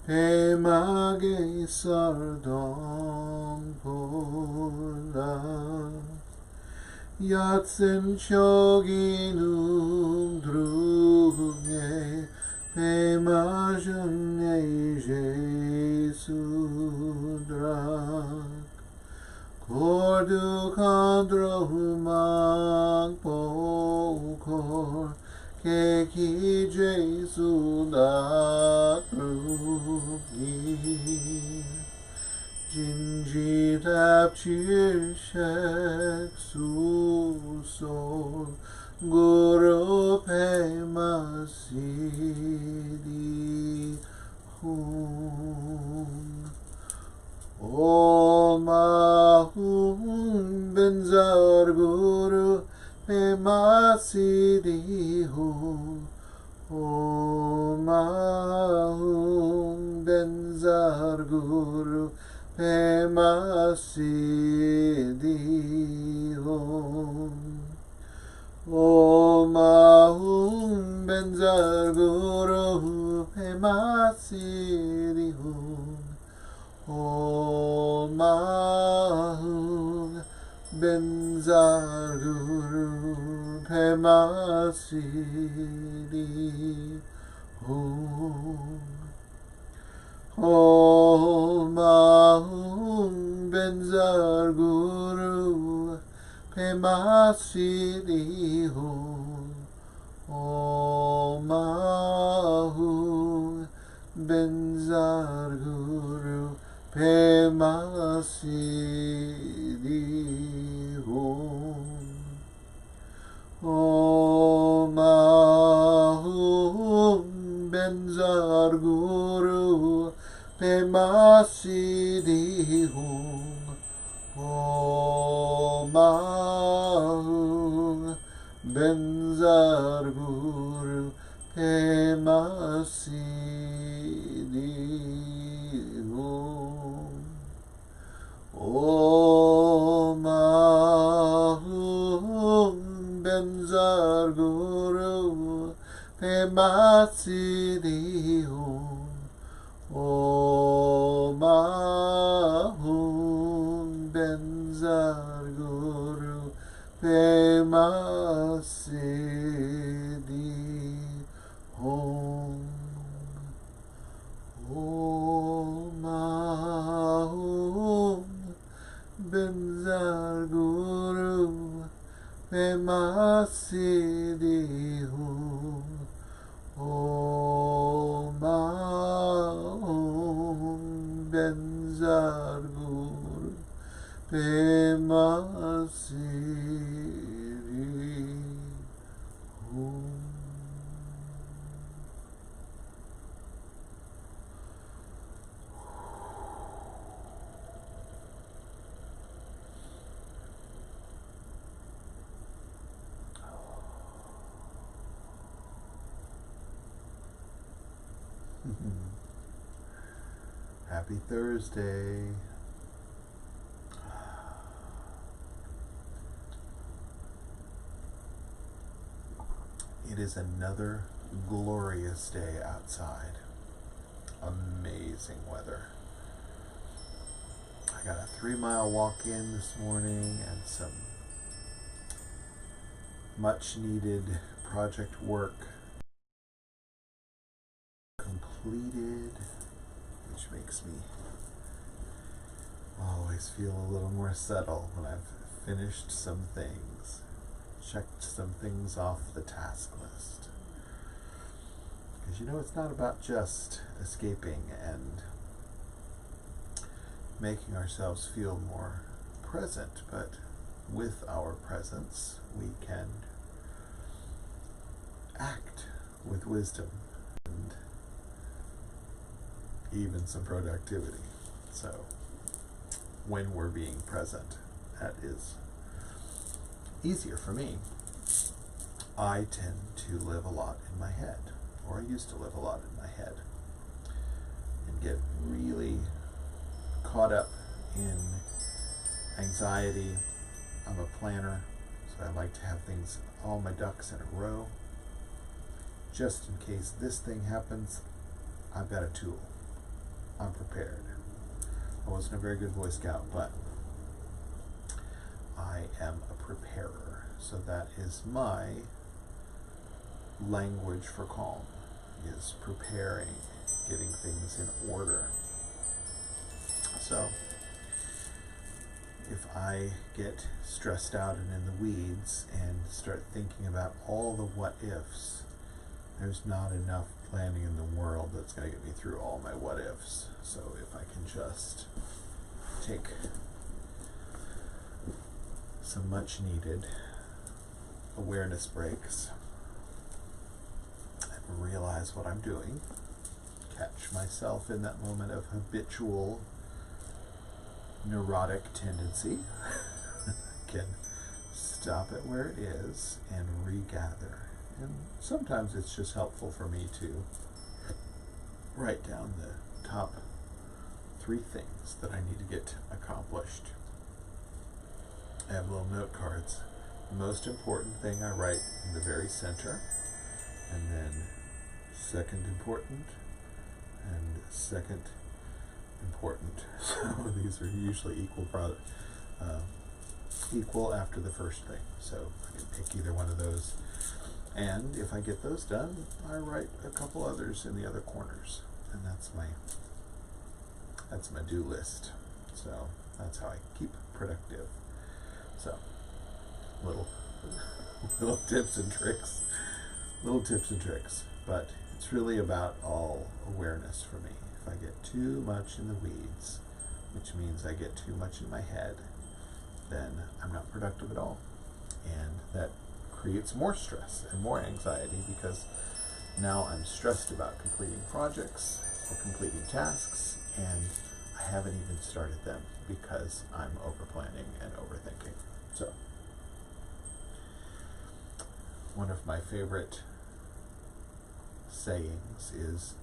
Pemage sardong pola Yatsen choginum drugne Pemajane Jesudrak Cordu condro humang pokor Keki Jesudrak rugi Jinji tapchir shek susol Guru pema sidi hum Om Ahum Benzar Guru pema sidi hum Om Ahum Benzar Guru pema sidi hum Om Ahum Benzar Guru pema sidi hum Om Ahum Benzar Guru pema sidi hum Om Ahum Benzar Guru pema sidi hum Om Ahum Benzar Guru pema sidi hum Om Ahum Benzar Guru pema sidi hum Om Ahum Benzar Guru pema sidi hum Om Ahum Benzar Guru pema sidi hum Om Ahum Benzar Guru pema sidi hum Om Ahum Benzar Guru pema sidi hum Om Ahum Benzar Guru pema sidi hum Happy Thursday. It is another glorious day outside. Amazing weather. I got a 3-mile walk in this morning and some much needed project work completed, which makes me always feel a little more settled when I've finished some things, checked some things off the task list. Because it's not about just escaping and making ourselves feel more present, but with our presence we can act with wisdom and even some productivity. So when we're being present, that is easier for me. I tend to live a lot in my head, or I used to live a lot in my head, and get really caught up in anxiety. I'm a planner, so I like to have things, all my ducks in a row. Just in case this thing happens, I've got a tool. I'm prepared. I wasn't a very good Boy Scout, but I am a preparer. So that is my language for calm, is preparing, getting things in order. So if I get stressed out and in the weeds and start thinking about all the what ifs, there's not enough planning in the world that's going to get me through all my what ifs. So if I can just take some much needed awareness breaks and realize what I'm doing, catch myself in that moment of habitual neurotic tendency, I can stop it where it is and regather. And sometimes it's just helpful for me to write down the top 3 things that I need to get accomplished. I have little note cards. The most important thing I write in the very center, and then second important, and second important. So these are usually equal after the first thing. So I can pick either one of those. And if I get those done, I write a couple others in the other corners. And that's my do list. So that's how I keep productive. So little tips and tricks. But it's really about all awareness for me. If I get too much in the weeds, which means I get too much in my head, then I'm not productive at all. And that creates more stress and more anxiety, because now I'm stressed about completing projects or completing tasks, and I haven't even started them because I'm over planning and overthinking. So one of my favorite sayings is,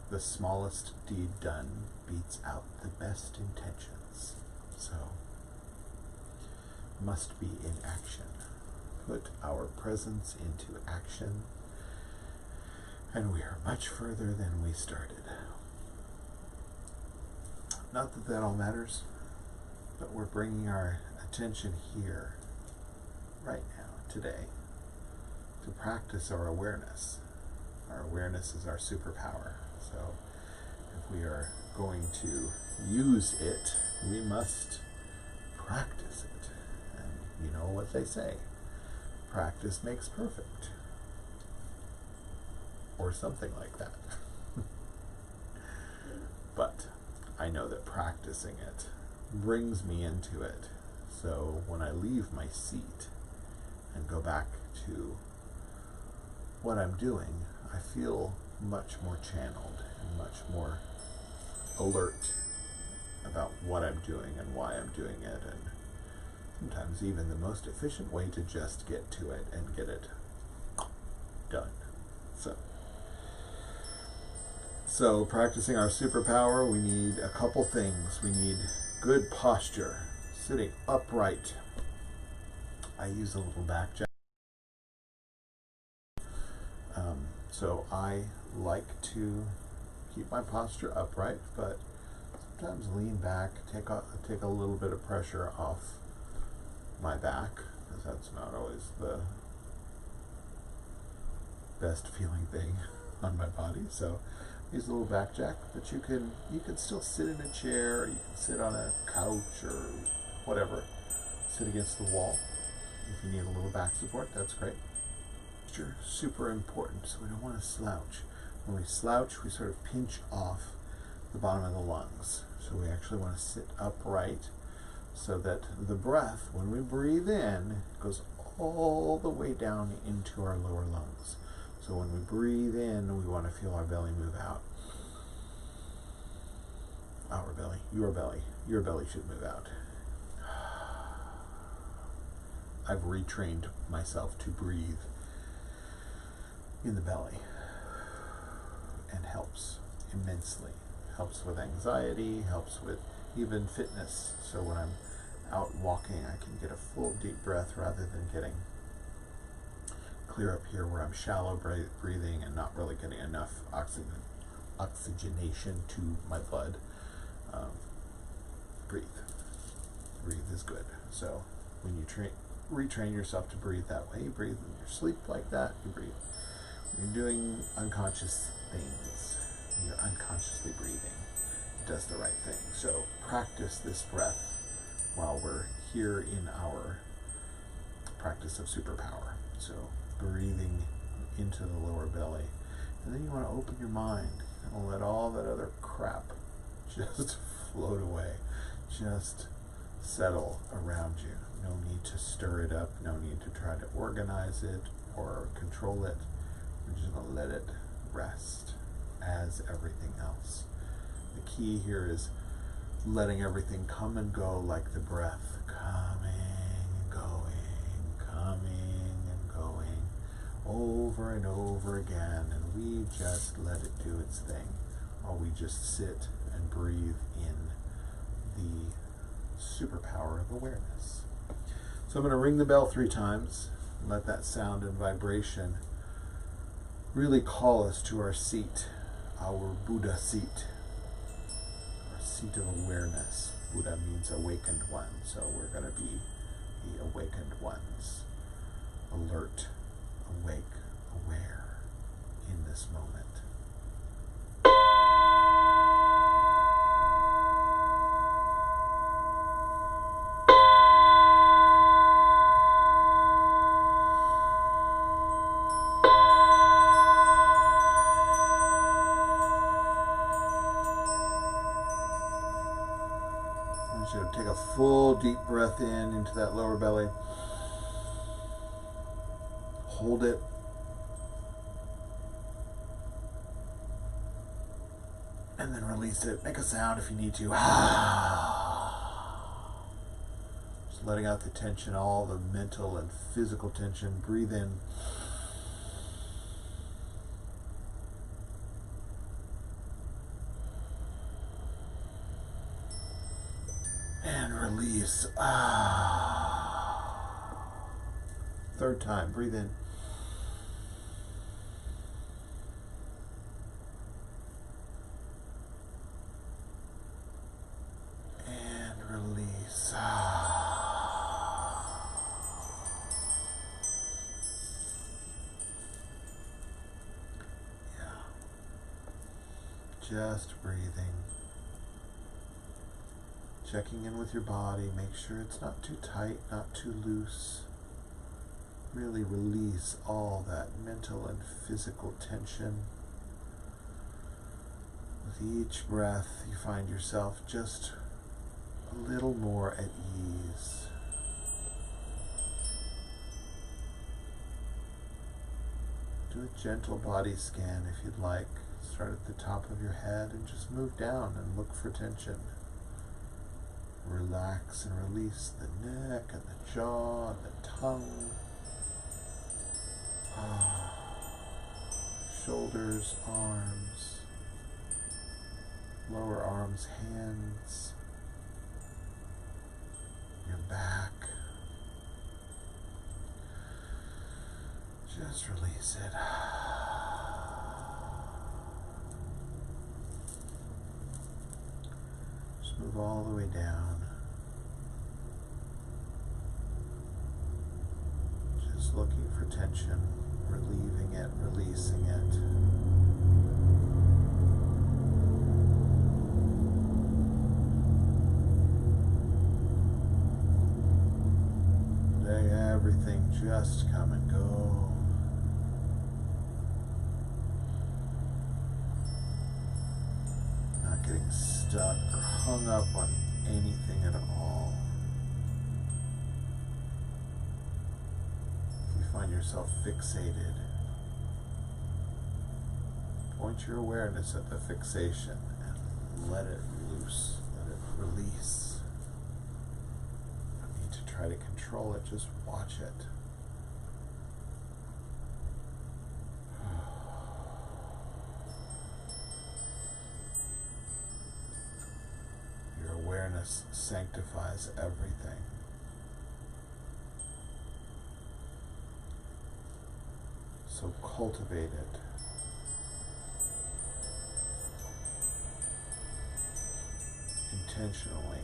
the smallest deed done beats out the best intentions. So must be in action. Put our presence into action, and we are much further than we started. Not that that all matters, but we're bringing our attention here, right now, today, to practice our awareness. Our awareness is our superpower. So if we are going to use it, we must practice it. And you know what they say, practice makes perfect, or something like that. But I know that practicing it brings me into it. So when I leave my seat and go back to what I'm doing, I feel much more channeled and much more alert about what I'm doing and why I'm doing it, and sometimes even the most efficient way to just get to it and get it done. So practicing our superpower, we need a couple things. We need good posture, sitting upright. I use a little back jack. So I like to keep my posture upright, but sometimes lean back, take a little bit of pressure off my back, because that's not always the best feeling thing on my body. So use a little back jack, but you can still sit in a chair, or you can sit on a couch or whatever. Sit against the wall. If you need a little back support, that's great. Super important, so we don't want to slouch. When we slouch, we sort of pinch off the bottom of the lungs. So we actually want to sit upright so that the breath, when we breathe in, goes all the way down into our lower lungs. So when we breathe in, we want to feel our belly move out. Our belly, your belly should move out. I've retrained myself to breathe in the belly, and helps immensely. Helps with anxiety, helps with even fitness. So when I'm out walking, I can get a full deep breath rather than getting clear up here where I'm shallow breathing and not really getting enough oxygen oxygenation to my blood. Breathe. Breathe is good. So when you retrain yourself to breathe that way, you breathe in your sleep like that, you breathe. When you're doing unconscious things, and you're unconsciously breathing, it does the right thing. So practice this breath while we're here in our practice of superpower. So breathing into the lower belly. And then you want to open your mind and let all that other crap just float away. Just settle around you. No need to stir it up. No need to try to organize it or control it. We're just going to let it rest as everything else. The key here is letting everything come and go like the breath. Coming and going, coming and going, over and over again. And we just let it do its thing while we just sit and breathe in the superpower of awareness. So I'm going to ring the bell 3 times, and let that sound and vibration really call us to our seat, our Buddha seat, our seat of awareness. Buddha means awakened one, so we're going to be the awakened ones, alert, awake, aware in this moment. So take a full deep breath in into that lower belly. Hold it. And then release it. Make a sound if you need to. Just letting out the tension, all the mental and physical tension. Breathe in. And release. 3rd time. Breathe in. And release. Yeah. Just breathing. Checking in with your body, make sure it's not too tight, not too loose. Really release all that mental and physical tension. With each breath, you find yourself just a little more at ease. Do a gentle body scan if you'd like. Start at the top of your head and just move down and look for tension. Relax and release the neck and the jaw and the tongue. Shoulders, arms, lower arms, hands, your back. Just release it. Just move all the way down. Just looking for tension, relieving it, releasing it. Let everything just come and go. Not getting stuck or hung up on anything at all. If you find yourself fixated, point your awareness at the fixation and let it loose, let it release. No need to try to control it, just watch it. Your awareness sanctifies everything. So cultivate it. intentionally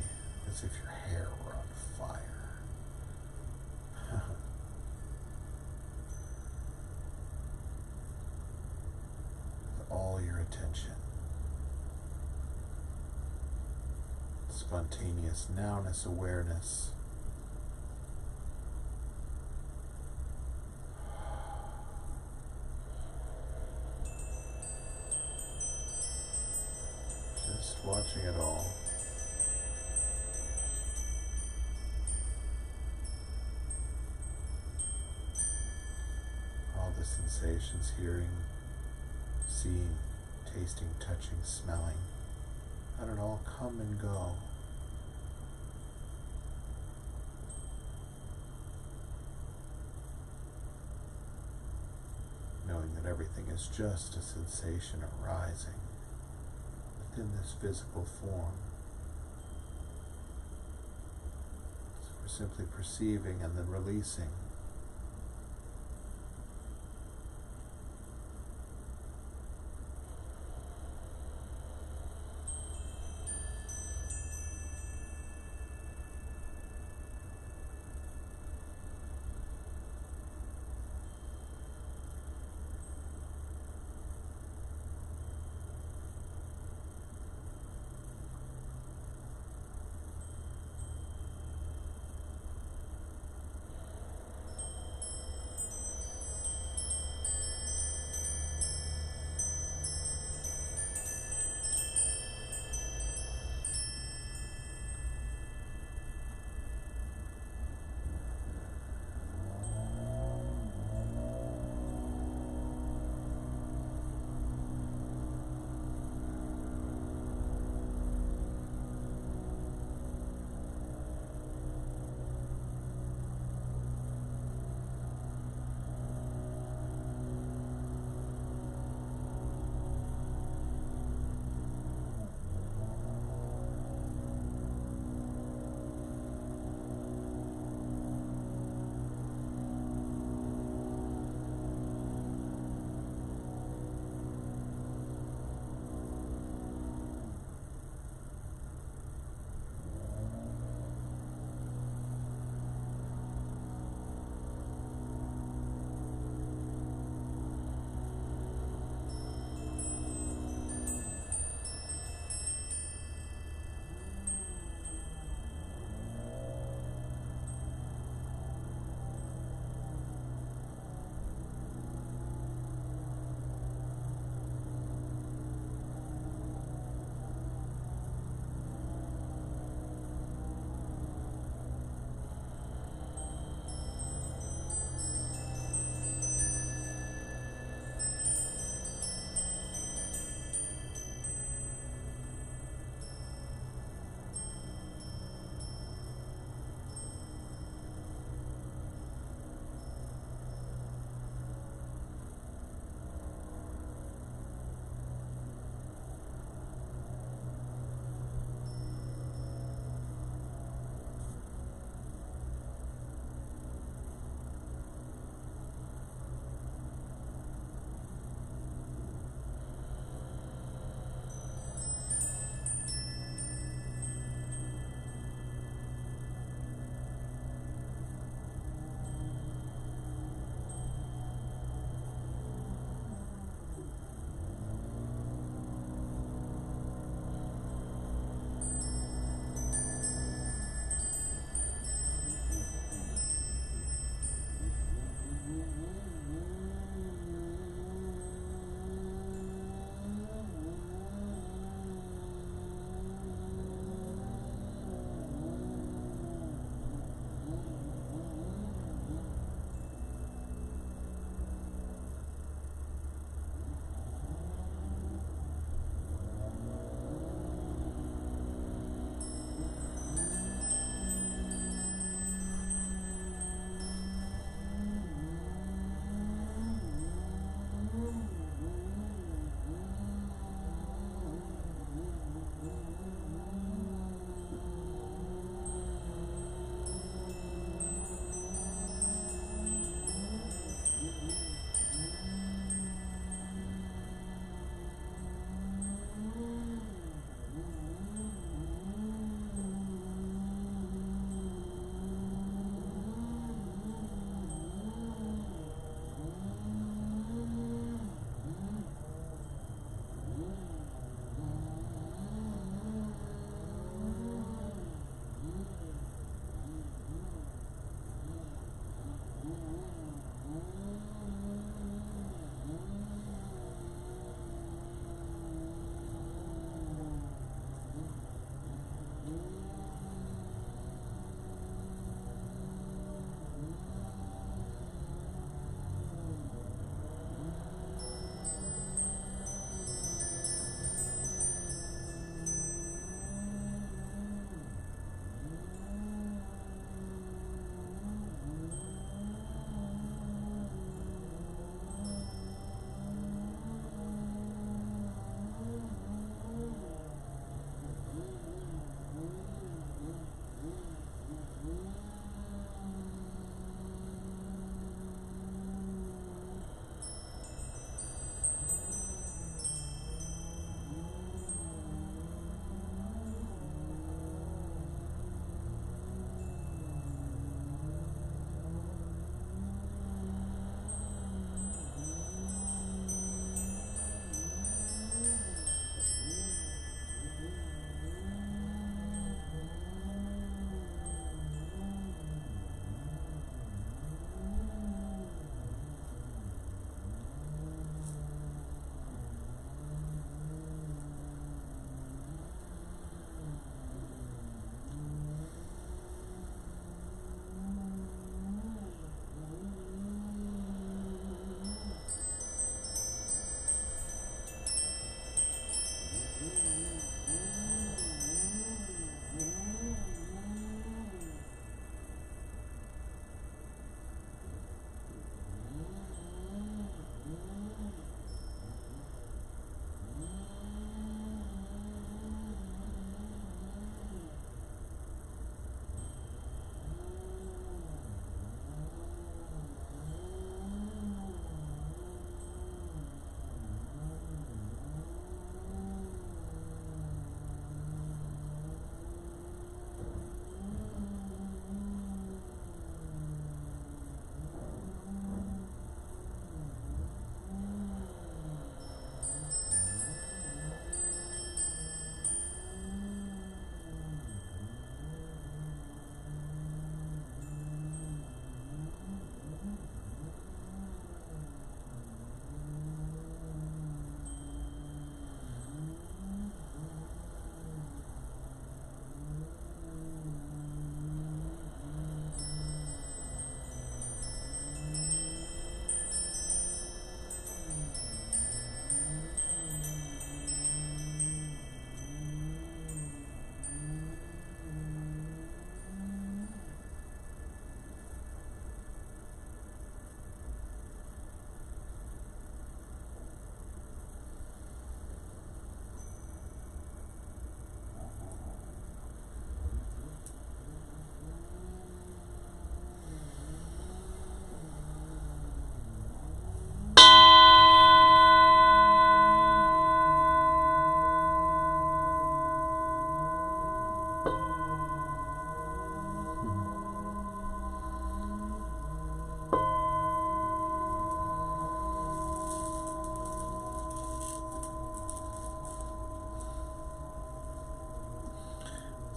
as if your hair were on fire. With all your attention. Spontaneous nowness awareness. Just watching it all. All the sensations, hearing, seeing, tasting, touching, smelling. Let it all come and go. Knowing that everything is just a sensation arising within this physical form. So we're simply perceiving and then releasing.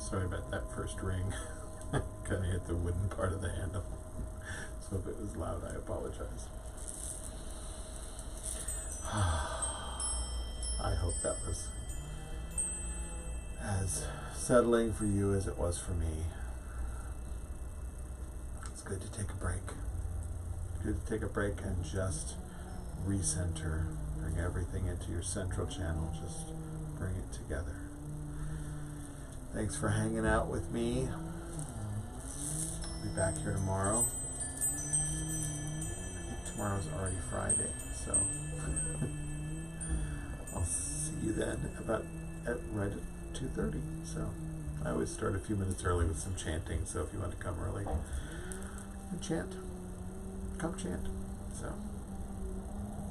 Sorry about that first ring. Kind of hit the wooden part of the handle. So if it was loud, I apologize. I hope that was as settling for you as it was for me. It's good to take a break. Good to take a break and just recenter. Bring everything into your central channel. Just bring it together. Thanks for hanging out with me. I'll be back here tomorrow. I think tomorrow's already Friday, so I'll see you then right at 2:30. So I always start a few minutes early with some chanting, so if you want to come early and chant, come chant. So